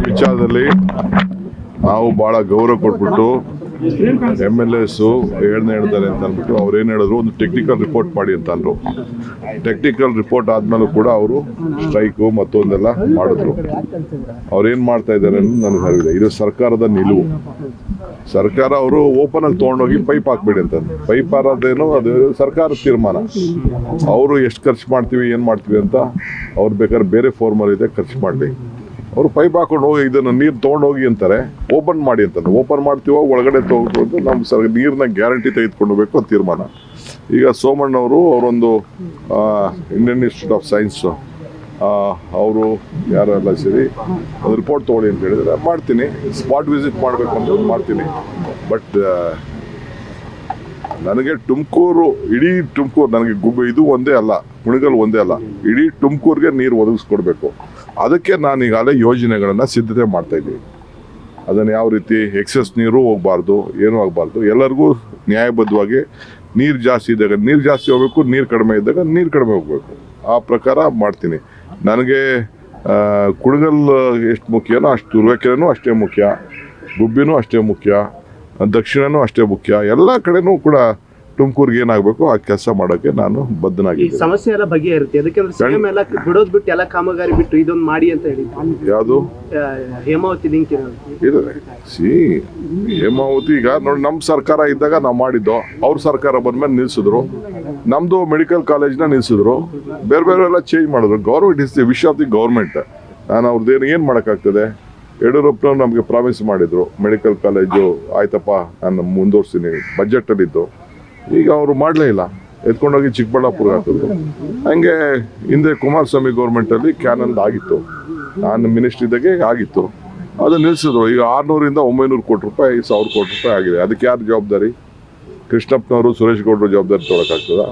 ವಿಚಾರದಲ್ಲಿ ನಾವು ಭಾಳ ಗೌರವ ಕೊಟ್ಬಿಟ್ಟು MLS ಹೇಳ್ತಾರೆ ಅಂತ ಅಂದ್ಬಿಟ್ಟು ಅವ್ರು ಏನು ಹೇಳಿದ್ರು, ಒಂದು ಟೆಕ್ನಿಕಲ್ ರಿಪೋರ್ಟ್ ಮಾಡಿ ಅಂತ ಅಂದರು. ಟೆಕ್ನಿಕಲ್ ರಿಪೋರ್ಟ್ ಆದ್ಮೇಲೂ ಕೂಡ ಅವರು ಸ್ಟ್ರೈಕು ಮತ್ತೊಂದೆಲ್ಲ ಮಾಡಿದ್ರು. ಅವ್ರೇನು ಮಾಡ್ತಾ ಇದ್ದಾರೆ ಅನ್ನೋದು ನನಗೆ ಅರಿವಿದೆ. ಇದು ಸರ್ಕಾರದ ನಿಲುವು. ಸರ್ಕಾರ ಅವರು ಓಪನ್ ಆಗಿ ತೊಗೊಂಡೋಗಿ ಪೈಪ್ ಹಾಕ್ಬೇಡಿ ಅಂತ. ಪೈಪ್ ಹಾರೋದೇನೋ ಅದು ಸರ್ಕಾರದ ತೀರ್ಮಾನ. ಅವರು ಎಷ್ಟು ಖರ್ಚು ಮಾಡ್ತೀವಿ ಏನು ಮಾಡ್ತೀವಿ ಅಂತ ಅವ್ರು ಬೇಕಾದ್ರೆ ಬೇರೆ ಫಾರ್ಮಲ್ ಇದೆ, ಖರ್ಚು ಮಾಡಲಿ. ಅವರು ಪೈಪ್ ಹಾಕೊಂಡು ಹೋಗಿ ಇದನ್ನು ನೀರು ತೊಗೊಂಡೋಗಿ ಅಂತಾರೆ, ಓಪನ್ ಮಾಡಿ ಅಂತಾರೆ. ಓಪನ್ ಮಾಡ್ತೀವೋ ಒಳಗಡೆ ತೊಗೊಂಡು ನಮ್ಮ ನೀರನ್ನ ಗ್ಯಾರಂಟಿ ತೆಗೆದುಕೊಂಡು ಹೋಗ್ಬೇಕು ಅಂತ ತೀರ್ಮಾನ. ಈಗ ಸೋಮಣ್ಣವರು ಅವರೊಂದು ಇಂಡಿಯನ್ ಇನ್ಸ್ಟಿಟ್ಯೂಟ್ ಆಫ್ ಸೈನ್ಸ್ ಅವರು ಯಾರೆಲ್ಲ ಸೇರಿ ಒಂದು ರಿಪೋರ್ಟ್ ತೊಗೊಳ್ಳಿ ಅಂತ ಹೇಳಿದ್ರೆ ಮಾಡ್ತೀನಿ. ಸ್ಪಾಟ್ ವಿಸಿಟ್ ಮಾಡಬೇಕು ಅಂತ ಮಾಡ್ತೀನಿ. ಬಟ್ ನನಗೆ ತುಮಕೂರು, ಇಡೀ ತುಮಕೂರು, ನನಗೆ ಇದು ಒಂದೇ ಅಲ್ಲ, ಕುಣಿಗಲ್ ಒಂದೇ ಅಲ್ಲ, ಇಡೀ ತುಮಕೂರಿಗೆ ನೀರು ಒದಗಿಸ್ಕೊಡ್ಬೇಕು. ಅದಕ್ಕೆ ನಾನು ಈಗಾಗಲೇ ಯೋಜನೆಗಳನ್ನು ಸಿದ್ಧತೆ ಮಾಡ್ತಾ ಇದ್ದೀನಿ. ಅದನ್ನು ಯಾವ ರೀತಿ ಎಕ್ಸೆಸ್ ನೀರು ಹೋಗಬಾರ್ದು, ಏನೂ ಆಗಬಾರ್ದು, ಎಲ್ಲರಿಗೂ ನ್ಯಾಯಬದ್ಧವಾಗಿ ನೀರು ಜಾಸ್ತಿ ಇದ್ದಾಗ ನೀರು ಜಾಸ್ತಿ ಹೋಗಬೇಕು, ನೀರು ಕಡಿಮೆ ಇದ್ದಾಗ ನೀರು ಕಡಿಮೆ ಹೋಗಬೇಕು. ಆ ಪ್ರಕಾರ ಮಾಡ್ತೀನಿ. ನನಗೆ ಕುಣಿಗಲ್ ಎಷ್ಟು ಮುಖ್ಯನೋ ಅಷ್ಟು ತುರುವೇಕೆರೆನೂ ಅಷ್ಟೇ ಮುಖ್ಯ, ಗುಬ್ಬಿನೂ ಅಷ್ಟೇ ಮುಖ್ಯ, ದಕ್ಷಿಣನೂ ಅಷ್ಟೇ ಮುಖ್ಯ. ಎಲ್ಲ ಕಡೆನೂ ಕೂಡ ತುಮಕೂರಿಗೆ ಏನಾಗಬೇಕು ಆ ಕೆಲಸ ಮಾಡೋಕ್ಕೆ ನಾನು ಬದ್ಧನಾಗಿದ್ದೀನಿ. ಸಮಸ್ಯೆ ಎಲ್ಲ ಬಗೆಹರುತ್ತೆ. ಅದಕ್ಕೆಂದ್ರೆ ಸಿಎಂ ಎಲ್ಲ ಬಿಡೋದು ಬಿಟ್ಟು ಎಲ್ಲ ಕಾಮಗಾರಿ ಬಿಟ್ಟು ಇದೊಂದು ಮಾಡಿ ಅಂತ ಹೇಳಿದ್ರು. ಯಾವುದು ಹೇಮಾವತಿ ಲಿಂಕ್ ಇದೆ. ಹೇಮಾವತಿ ಈಗ ನೋಡಿ, ನಮ್ಮ ಸರ್ಕಾರ ಇದ್ದಾಗ ನಾವು ಮಾಡಿದ್ದೋ, ಅವ್ರ ಸರ್ಕಾರ ಬಂದ್ಮೇಲೆ ನಿಲ್ಸಿದ್ರು. ನಮ್ಮದು ಮೆಡಿಕಲ್ ಕಾಲೇಜ್ನ ನಿಲ್ಸಿದ್ರು, ಬೇರೆ ಬೇರೆ ಎಲ್ಲ ಚೇಂಜ್ ಮಾಡಿದ್ರು. Government is the wish of the government. ನಾನು ಅವ್ರದ್ದೇನು ಏನು ಮಾಡೋಕ್ಕಾಗ್ತದೆ. ಯಡಿಯೂರಪ್ಪನವ್ರು ನಮಗೆ ಪ್ರಾಮಿಸ್ ಮಾಡಿದ್ರು, ಮೆಡಿಕಲ್ ಕಾಲೇಜು ಆಯ್ತಪ್ಪ ನಾನು ಮುಂದುವರ್ಸ್ತೀನಿ, ಬಜೆಟಲ್ಲಿದ್ದು. ಈಗ ಅವರು ಮಾಡಲೇ ಇಲ್ಲ, ಎತ್ಕೊಂಡೋಗಿ ಚಿಕ್ಕಬಳ್ಳಾಪುರ ಹಾಕಿದ್ರು. ಹಂಗೆ ಹಿಂದೆ ಕುಮಾರಸ್ವಾಮಿ ಗೌರ್ಮೆಂಟಲ್ಲಿ ಕ್ಯಾನಲ್ ಆಗಿತ್ತು, ನಾನು ಮಿನಿಸ್ಟ್ರಿ ಇದ್ದಾಗೆ ಆಗಿತ್ತು, ಅದು ನಿಲ್ಲಿಸಿದ್ರು. ಈಗ 600ರಿಂದ 900 ಕೋಟಿ ರೂಪಾಯಿ, 1000 ಕೋಟಿ ರೂಪಾಯಿ ಆಗಿದೆ. ಅದಕ್ಕೆ ಯಾರು ಜವಾಬ್ದಾರಿ? ಕೃಷ್ಣಪ್ಪನವರು, ಸುರೇಶ್ ಗೌಡರು ಜವಾಬ್ದಾರಿ ತೊಗೊಳಕ್ಕಾಗ್ತದ?